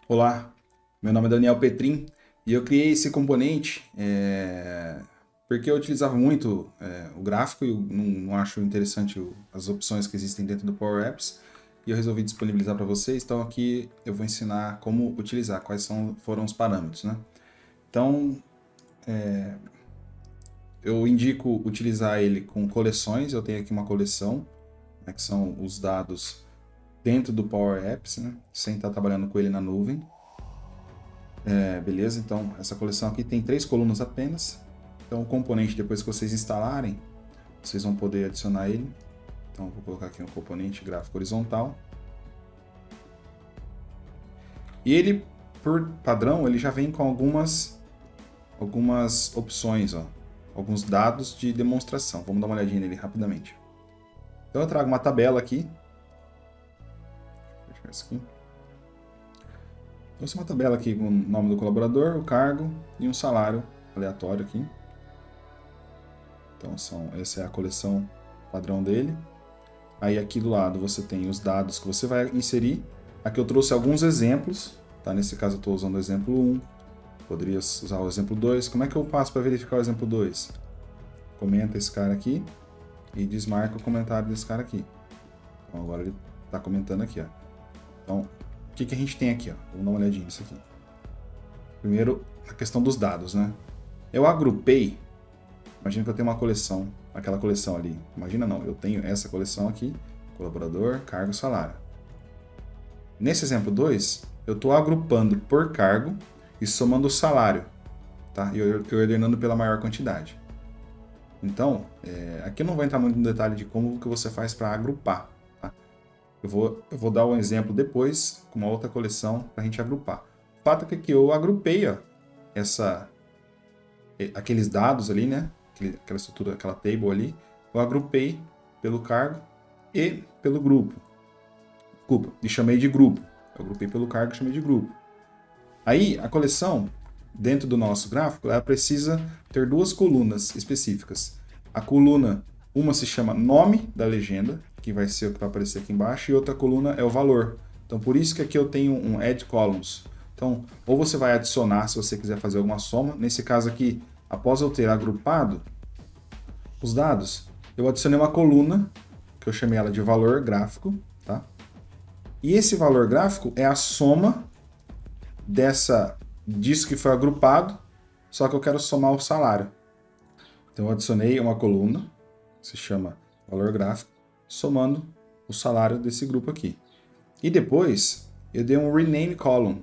Olá, meu nome é Daniel Petrin e eu criei esse componente porque eu utilizava muito o gráfico e eu não acho interessante as opções que existem dentro do Power Apps e eu resolvi disponibilizar para vocês. Então aqui eu vou ensinar como utilizar, foram os parâmetros, né? Então eu indico utilizar ele com coleções. Eu tenho aqui uma coleção, né, que são os dados dentro do Power Apps, né, sem estar trabalhando com ele na nuvem. Beleza? Então, essa coleção aqui tem 3 colunas apenas. Então, o componente, depois que vocês instalarem, vocês vão poder adicionar ele. Então, vou colocar aqui um componente gráfico horizontal. E ele, por padrão, ele já vem com algumas opções, ó, alguns dados de demonstração. Vamos dar uma olhadinha nele rapidamente. Então, eu trago uma tabela aqui. Deixa eu ver isso aqui. Trouxe uma tabela aqui com o nome do colaborador, o cargo e um salário aleatório aqui. Então, essa é a coleção padrão dele. Aí aqui do lado você tem os dados que você vai inserir. Aqui eu trouxe alguns exemplos, tá? Nesse caso eu estou usando o exemplo 1. Poderia usar o exemplo 2. Como é que eu passo para verificar o exemplo 2? Comenta esse cara aqui e desmarca o comentário desse cara aqui. Então agora ele está comentando aqui, ó. Então, o que a gente tem aqui, ó? Vamos dar uma olhadinha nisso aqui. Primeiro, a questão dos dados, né? Eu agrupei. Imagina que eu tenho uma coleção, aquela coleção ali. Imagina não, eu tenho essa coleção aqui, colaborador, cargo, salário. Nesse exemplo 2, eu estou agrupando por cargo e somando o salário, tá? E eu ordenando pela maior quantidade. Então, aqui eu não vou entrar muito no detalhe de como que você faz para agrupar, tá? Eu vou dar um exemplo depois com uma outra coleção para a gente agrupar. O fato é que eu agrupei, ó, aqueles dados ali, né? Aquela estrutura, aquela table ali, eu agrupei pelo cargo e pelo grupo. Desculpa, e chamei de grupo. Eu agrupei pelo cargo e chamei de grupo. Aí, a coleção, dentro do nosso gráfico, ela precisa ter 2 colunas específicas. A coluna, uma se chama nome da legenda, que vai ser o que vai aparecer aqui embaixo, e outra coluna é o valor. Então, por isso que aqui eu tenho um add columns. Então, ou você vai adicionar se você quiser fazer alguma soma. Nesse caso aqui, após eu ter agrupado os dados, eu adicionei uma coluna, que eu chamei ela de valor gráfico, tá? E esse valor gráfico é a soma disso que foi agrupado, só que eu quero somar o salário. Então eu adicionei uma coluna, que se chama valor gráfico, somando o salário desse grupo aqui. E depois eu dei um rename column,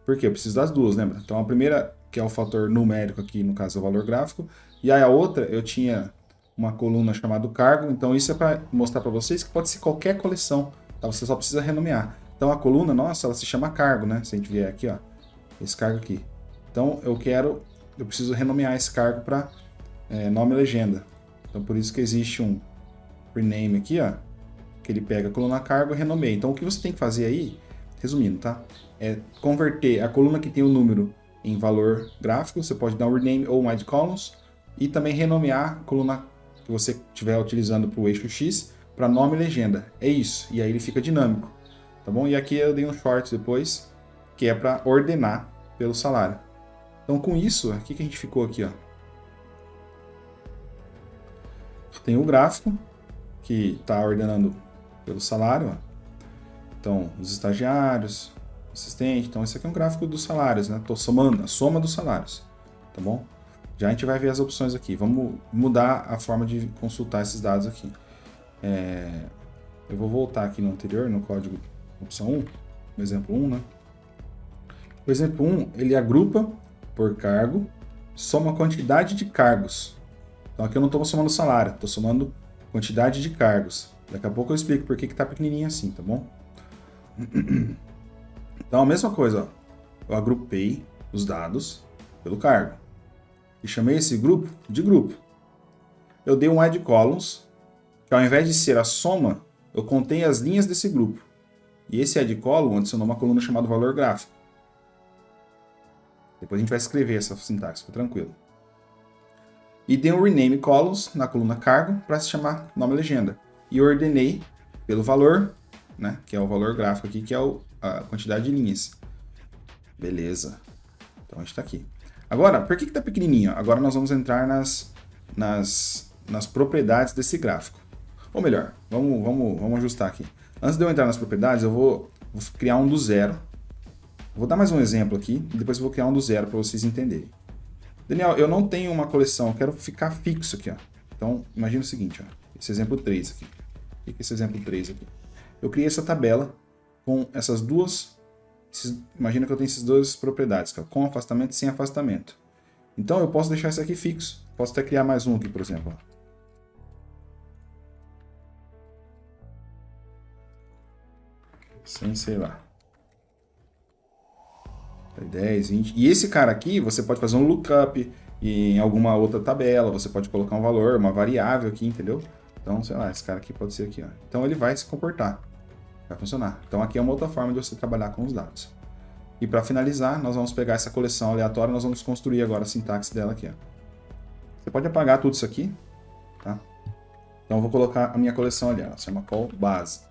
porque eu preciso das duas, lembra? Então a primeira, que é o fator numérico aqui, no caso é o valor gráfico, e aí a outra eu tinha uma coluna chamada cargo. Então isso é para mostrar para vocês que pode ser qualquer coleção, tá? Você só precisa renomear. Então a coluna nossa, ela se chama cargo, né? Se a gente vier aqui, ó, esse cargo aqui. Então eu preciso renomear esse cargo para nome e legenda. Então por isso que existe um rename aqui, ó, que ele pega a coluna cargo e renomeia. Então o que você tem que fazer aí, resumindo, tá? É converter a coluna que tem o número em valor gráfico. Você pode dar um rename ou um add columns e também renomear a coluna que você estiver utilizando para o eixo X para nome e legenda. É isso. E aí ele fica dinâmico, tá bom? E aqui eu dei um short depois, que é para ordenar pelo salário. Então com isso, aqui que a gente ficou aqui, ó. Tem o gráfico que está ordenando pelo salário, ó. Então os estagiários, assistente. Então esse aqui é um gráfico dos salários, né? Estou somando a soma dos salários, tá bom? Já a gente vai ver as opções aqui. Vamos mudar a forma de consultar esses dados aqui. Eu vou voltar aqui no anterior, no código opção 1, no exemplo 1, né? O exemplo 1, ele agrupa por cargo, soma a quantidade de cargos. Então aqui eu não estou somando salário, estou somando quantidade de cargos. Daqui a pouco eu explico por que está pequenininho assim, tá bom? Então a mesma coisa, ó. Eu agrupei os dados pelo cargo e chamei esse grupo de grupo. Eu dei um add columns, que ao invés de ser a soma, eu contei as linhas desse grupo. E esse add column adicionou uma coluna chamada valor gráfico. Depois a gente vai escrever essa sintaxe, fica tranquilo. E dei um rename columns na coluna cargo para se chamar nome e legenda. E ordenei pelo valor, né, que é o valor gráfico aqui, que é a quantidade de linhas. Beleza. Então a gente está aqui. Agora, por que está pequenininho? Agora nós vamos entrar nas propriedades desse gráfico. Ou melhor, vamos ajustar aqui. Antes de eu entrar nas propriedades, eu vou criar um do zero. Vou dar mais um exemplo aqui e depois eu vou criar um do zero para vocês entenderem. Daniel, eu não tenho uma coleção, eu quero ficar fixo aqui. Ó. Então, imagina o seguinte, ó, esse exemplo 3 aqui. O que é esse exemplo 3 aqui? Eu criei essa tabela com essas duas... imagina que eu tenho essas duas propriedades, ó, com afastamento e sem afastamento. Então, eu posso deixar isso aqui fixo. Posso até criar mais um aqui, por exemplo. Ó. Sem, sei lá. 10, 20. E esse cara aqui, você pode fazer um lookup em alguma outra tabela, você pode colocar um valor, uma variável aqui, entendeu? Então, sei lá, esse cara aqui pode ser aqui, ó. Então ele vai se comportar, vai funcionar. Então aqui é uma outra forma de você trabalhar com os dados. E para finalizar, nós vamos pegar essa coleção aleatória, nós vamos construir agora a sintaxe dela aqui, ó. Você pode apagar tudo isso aqui, tá? Então eu vou colocar a minha coleção ali, ó, chama call base.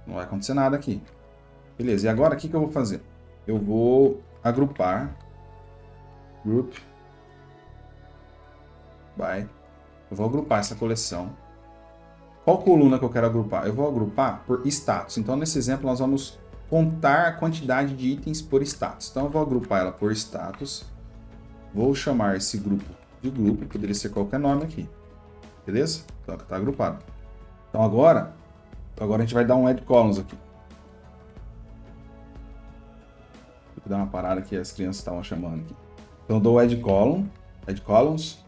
Não vai acontecer nada aqui. Beleza, e agora o que eu vou fazer? Eu vou agrupar group by. Eu vou agrupar essa coleção. Qual coluna que eu quero agrupar? Eu vou agrupar por status. Então, nesse exemplo, nós vamos contar a quantidade de itens por status. Então, eu vou agrupar ela por status. Vou chamar esse grupo de grupo. Poderia ser qualquer nome aqui. Beleza? Então, está agrupado. Então, agora a gente vai dar um add columns aqui. Vou dar uma parada que as crianças estavam chamando aqui. Então, eu dou add columns.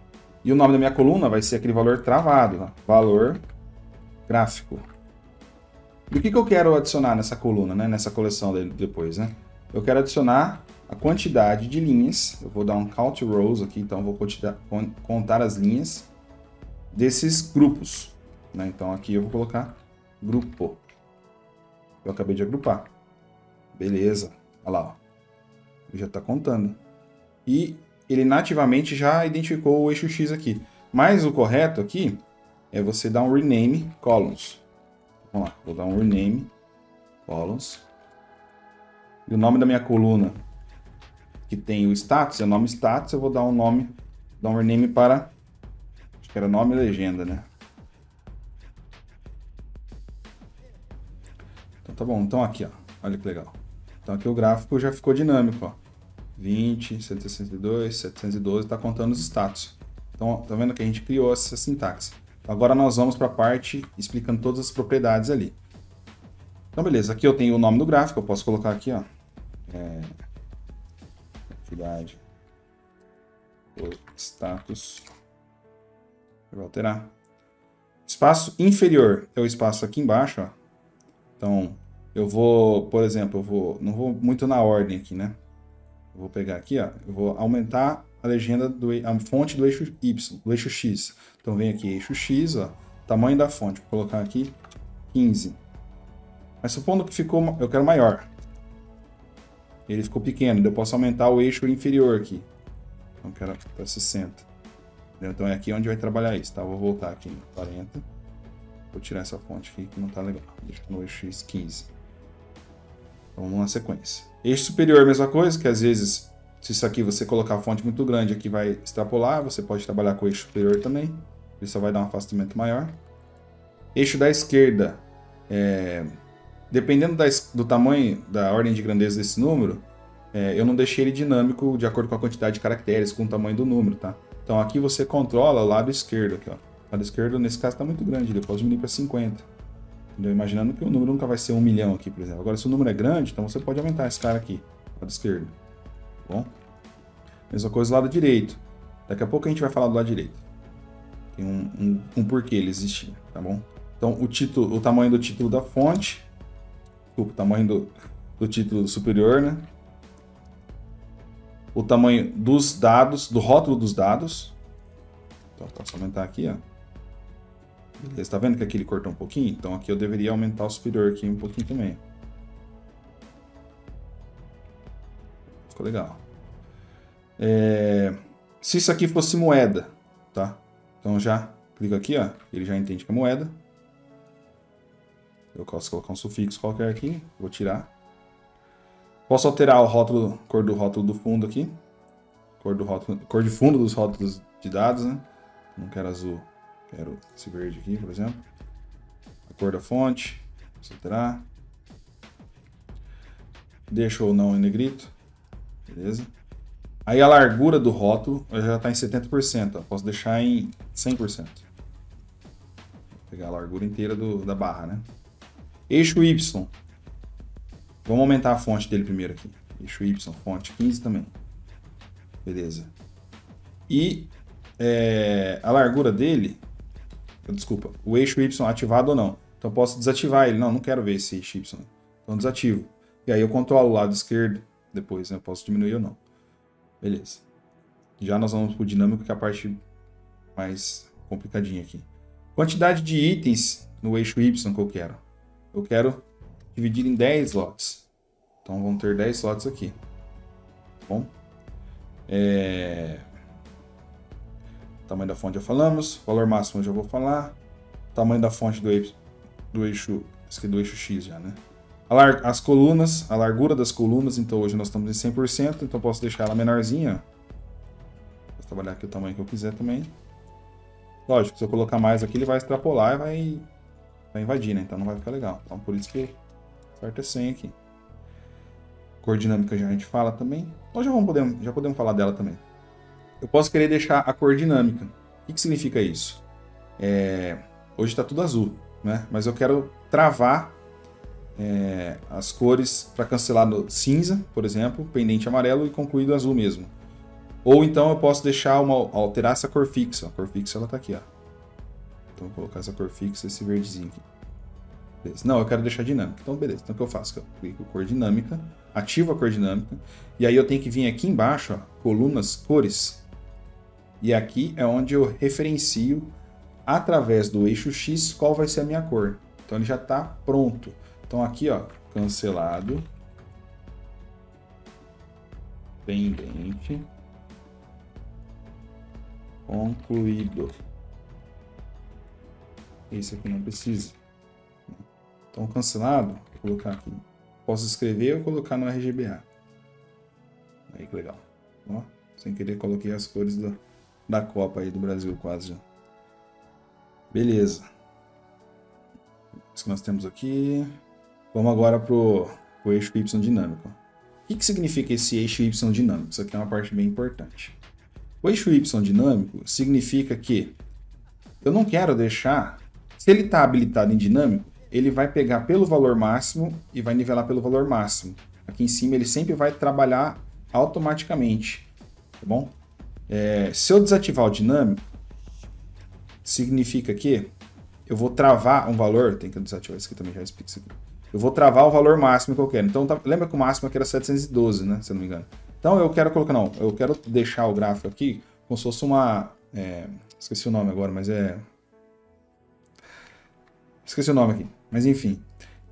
E o nome da minha coluna vai ser aquele valor travado. Tá? Valor gráfico. E o que eu quero adicionar nessa coluna, né? Nessa coleção depois, né? Eu quero adicionar a quantidade de linhas. Eu vou dar um count rows aqui, então eu vou contar as linhas desses grupos. Né? Então aqui eu vou colocar grupo. Eu acabei de agrupar. Beleza. Olha lá. Ó. Ele já está contando. E ele nativamente já identificou o eixo X aqui. Mas o correto aqui é você dar um rename columns. Vamos lá, vou dar um rename columns. E o nome da minha coluna, que tem o status, é o nome status, eu vou dar um rename para, acho que era nome e legenda, né? Então tá bom, então aqui, ó, olha que legal. Então aqui o gráfico já ficou dinâmico, ó. 20, 162, 712, está contando os status. Então, tá vendo que a gente criou essa sintaxe. Agora nós vamos para a parte explicando todas as propriedades ali. Então, beleza. Aqui eu tenho o nome do gráfico. Eu posso colocar aqui, ó. Atividade. Status. Eu vou alterar. Espaço inferior é o espaço aqui embaixo, ó. Então, eu vou, por exemplo, não vou muito na ordem aqui, né? Eu vou pegar aqui, ó, eu vou aumentar a legenda, a fonte do eixo Y, do eixo X. Então vem aqui, eixo X, ó, tamanho da fonte, vou colocar aqui 15. Mas supondo que ficou, eu quero maior. Ele ficou pequeno, eu posso aumentar o eixo inferior aqui. Então eu quero para 60. Então é aqui onde vai trabalhar isso, tá? Eu vou voltar aqui no 40. Vou tirar essa fonte aqui que não tá legal. Deixa no eixo X 15. Então vamos na sequência. Eixo superior, a mesma coisa, que às vezes, se isso aqui você colocar a fonte muito grande aqui vai extrapolar, você pode trabalhar com o eixo superior também. Ele só vai dar um afastamento maior. Eixo da esquerda, dependendo do tamanho, da ordem de grandeza desse número, eu não deixei ele dinâmico de acordo com a quantidade de caracteres, com o tamanho do número, tá? Então aqui você controla o lado esquerdo, aqui, ó. O lado esquerdo, nesse caso, está muito grande, eu posso diminuir para 50. Entendeu? Imaginando que o número nunca vai ser 1 milhão aqui, por exemplo. Agora, se o número é grande, então você pode aumentar esse cara aqui, lado esquerdo. Tá bom? Mesma coisa do lado direito. Daqui a pouco a gente vai falar do lado direito. Tem um porquê ele existir, tá bom? Então, o tamanho do título da fonte. Desculpa, o tamanho do título superior, né? O tamanho dos dados, do rótulo dos dados. Então, posso aumentar aqui, ó. Beleza, tá vendo que aqui ele cortou um pouquinho? Então aqui eu deveria aumentar o superior aqui um pouquinho também. Ficou legal. Se isso aqui fosse moeda, tá? Então já clico aqui, ó. Ele já entende que é moeda. Eu posso colocar um sufixo qualquer aqui. Vou tirar. Posso alterar o rótulo, cor do rótulo do fundo aqui. Cor de fundo dos rótulos de dados, né? Não quero azul, quero esse verde aqui, por exemplo. A cor da fonte, posso alterar. Deixo ou não em negrito, beleza? Aí a largura do rótulo já está em 70%, ó. Posso deixar em 100%. Vou pegar a largura inteira da barra, né? Eixo Y. Vamos aumentar a fonte dele primeiro aqui. Eixo Y, fonte 15 também. Beleza. E a largura dele... Desculpa, o eixo Y ativado ou não. Então eu posso desativar ele. Não quero ver esse eixo Y. Então desativo. E aí eu controlo o lado esquerdo depois, né? Eu posso diminuir ou não. Beleza. Já nós vamos para o dinâmico, que é a parte mais complicadinha aqui. Quantidade de itens no eixo Y que eu quero. Eu quero dividir em 10 slots. Então vão ter 10 slots aqui. Tá bom? Tamanho da fonte já falamos. Valor máximo eu já vou falar. Tamanho da fonte do eixo X já, né? As colunas, a largura das colunas, então hoje nós estamos em 100%, então posso deixar ela menorzinha. Posso trabalhar aqui o tamanho que eu quiser também. Lógico, se eu colocar mais aqui, ele vai extrapolar e vai invadir, né? Então não vai ficar legal. Então por isso que certo é 100 aqui. Cor dinâmica já a gente fala também. Ou já podemos falar dela também. Eu posso querer deixar a cor dinâmica. O que significa isso? Hoje está tudo azul, né? Mas eu quero travar as cores para cancelar no cinza, por exemplo, pendente amarelo e concluído azul mesmo. Ou então eu posso deixar alterar essa cor fixa. A cor fixa ela tá aqui, ó. Então vou colocar essa cor fixa, esse verdezinho aqui. Beleza. Não, eu quero deixar dinâmica. Então beleza. Então o que eu faço? Eu clico cor dinâmica, ativo a cor dinâmica e aí eu tenho que vir aqui embaixo, ó, colunas, cores. E aqui é onde eu referencio através do eixo X qual vai ser a minha cor. Então ele já está pronto. Então aqui, ó, cancelado, pendente, concluído. Esse aqui não precisa. Então cancelado, vou colocar aqui. Posso escrever ou colocar no RGBA. Aí que legal. Ó, sem querer coloquei as cores da Copa aí do Brasil quase já. Beleza. Isso que nós temos aqui. Vamos agora para o eixo Y dinâmico. O que significa esse eixo Y dinâmico? Isso aqui é uma parte bem importante. O eixo Y dinâmico significa que eu não quero deixar... Se ele está habilitado em dinâmico, ele vai pegar pelo valor máximo e vai nivelar pelo valor máximo. Aqui em cima ele sempre vai trabalhar automaticamente. Tá bom? Se eu desativar o dinâmico, significa que eu vou travar um valor... Tem que desativar isso aqui também, já explico isso aqui. Eu vou travar o valor máximo que eu quero. Então, lembra que o máximo aqui era 712, né? Se eu não me engano. Então, eu quero colocar... Não, eu quero deixar o gráfico aqui como se fosse uma... esqueci o nome agora, mas esqueci o nome aqui. Mas, enfim.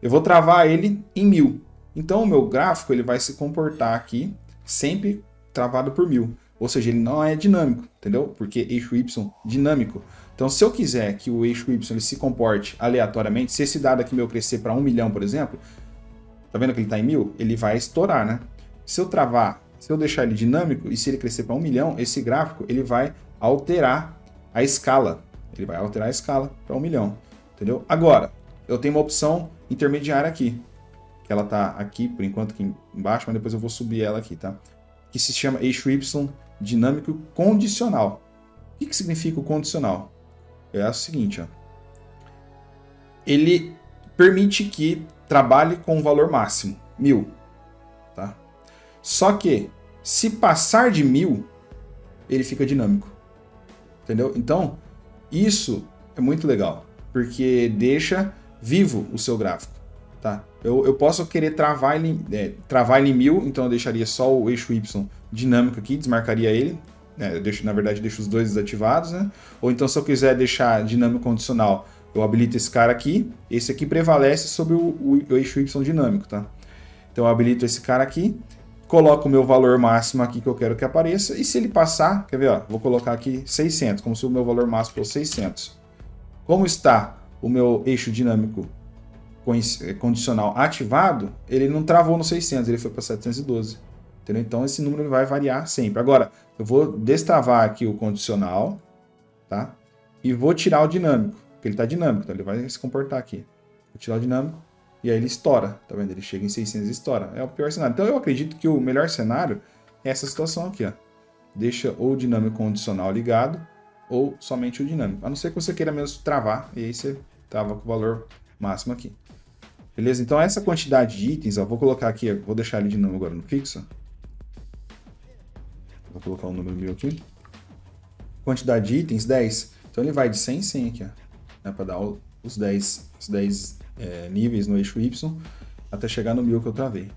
Eu vou travar ele em 1000. Então, o meu gráfico ele vai se comportar aqui sempre travado por 1000. Ou seja, ele não é dinâmico, entendeu? Porque eixo Y dinâmico. Então, se eu quiser que o eixo Y ele se comporte aleatoriamente, se esse dado aqui meu crescer para 1 milhão, por exemplo, tá vendo que ele está em 1000? Ele vai estourar, né? Se eu travar, se eu deixar ele dinâmico e se ele crescer para 1 milhão, esse gráfico ele vai alterar a escala. Ele vai alterar a escala para 1 milhão, entendeu? Agora, eu tenho uma opção intermediária aqui, que ela tá aqui, por enquanto, aqui embaixo, mas depois eu vou subir ela aqui, tá? Que se chama eixo Y dinâmico condicional. O que significa o condicional? É o seguinte, ó. Ele permite que trabalhe com o valor máximo, 1000, tá? Só que, se passar de 1000, ele fica dinâmico, entendeu? Então, isso é muito legal, porque deixa vivo o seu gráfico, tá? Eu posso querer travar ele em 1000, então eu deixaria só o eixo Y dinâmico aqui, desmarcaria ele. Na verdade, deixo os dois desativados, né? Ou então, se eu quiser deixar dinâmico condicional, eu habilito esse cara aqui. Esse aqui prevalece sobre o eixo Y dinâmico, tá? Então, eu habilito esse cara aqui, coloco o meu valor máximo aqui que eu quero que apareça, e se ele passar, quer ver, ó, vou colocar aqui 600, como se o meu valor máximo fosse 600. Como está o meu eixo dinâmico condicional ativado, ele não travou no 600, ele foi para 712. Entendeu? Então esse número vai variar sempre. Agora, eu vou destravar aqui o condicional, tá? E vou tirar o dinâmico, porque ele está dinâmico, então ele vai se comportar aqui. Vou tirar o dinâmico e aí ele estoura, tá vendo? Ele chega em 600 e estoura. É o pior cenário. Então eu acredito que o melhor cenário é essa situação aqui, ó. Deixa ou o dinâmico condicional ligado ou somente o dinâmico. A não ser que você queira mesmo travar, e aí você trava com o valor máximo aqui. Beleza? Então essa quantidade de itens, ó, vou colocar aqui, vou deixar ele de novo agora no fixo. Vou colocar o número 1000 aqui. Quantidade de itens, 10. Então ele vai de 100 em 100 aqui, ó. Né, para dar os 10 níveis no eixo Y até chegar no 1000 que eu travei.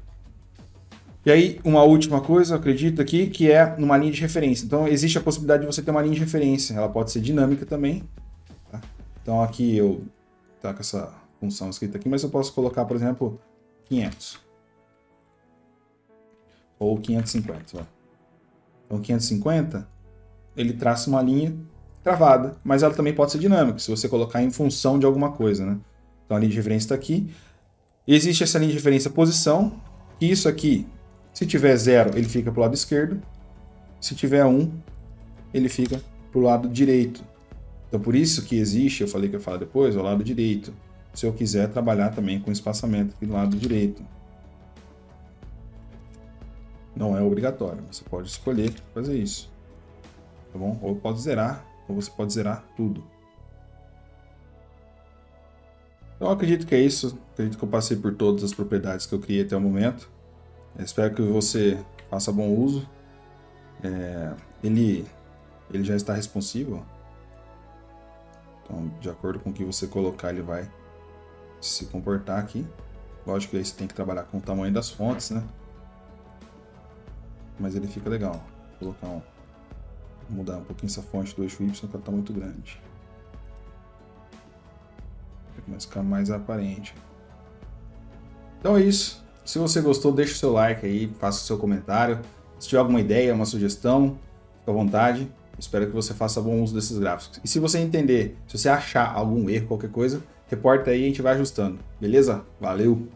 E aí, uma última coisa, eu acredito aqui, que é numa linha de referência. Então, existe a possibilidade de você ter uma linha de referência. Ela pode ser dinâmica também. Tá? Então, aqui eu tá com essa função escrita aqui, mas eu posso colocar, por exemplo, 500. Ou 550. Ó. Então, 550, ele traça uma linha travada, mas ela também pode ser dinâmica, se você colocar em função de alguma coisa, né? Então, a linha de referência está aqui. Existe essa linha de referência posição, que isso aqui, se tiver 0, ele fica para o lado esquerdo. Se tiver 1, ele fica para o lado direito. Então, por isso que existe, eu falei que eu falo depois, o lado direito. Se eu quiser trabalhar também com espaçamento aqui do lado direito. Não é obrigatório, você pode escolher fazer isso. Tá bom? Ou pode zerar, ou você pode zerar tudo. Então, eu acredito que é isso. Acredito que eu passei por todas as propriedades que eu criei até o momento. Espero que você faça bom uso. Ele já está responsivo. Então, de acordo com o que você colocar, ele vai se comportar aqui. Lógico que aí você tem que trabalhar com o tamanho das fontes, né? Mas ele fica legal. Vou colocar vou mudar um pouquinho essa fonte do eixo Y, que ela está muito grande. Vai ficar mais aparente. Então é isso. Se você gostou, deixa o seu like aí, faça o seu comentário. Se tiver alguma ideia, uma sugestão, fique à vontade. Espero que você faça bom uso desses gráficos. E se você entender, se você achar algum erro, qualquer coisa, reporta aí e a gente vai ajustando. Beleza? Valeu!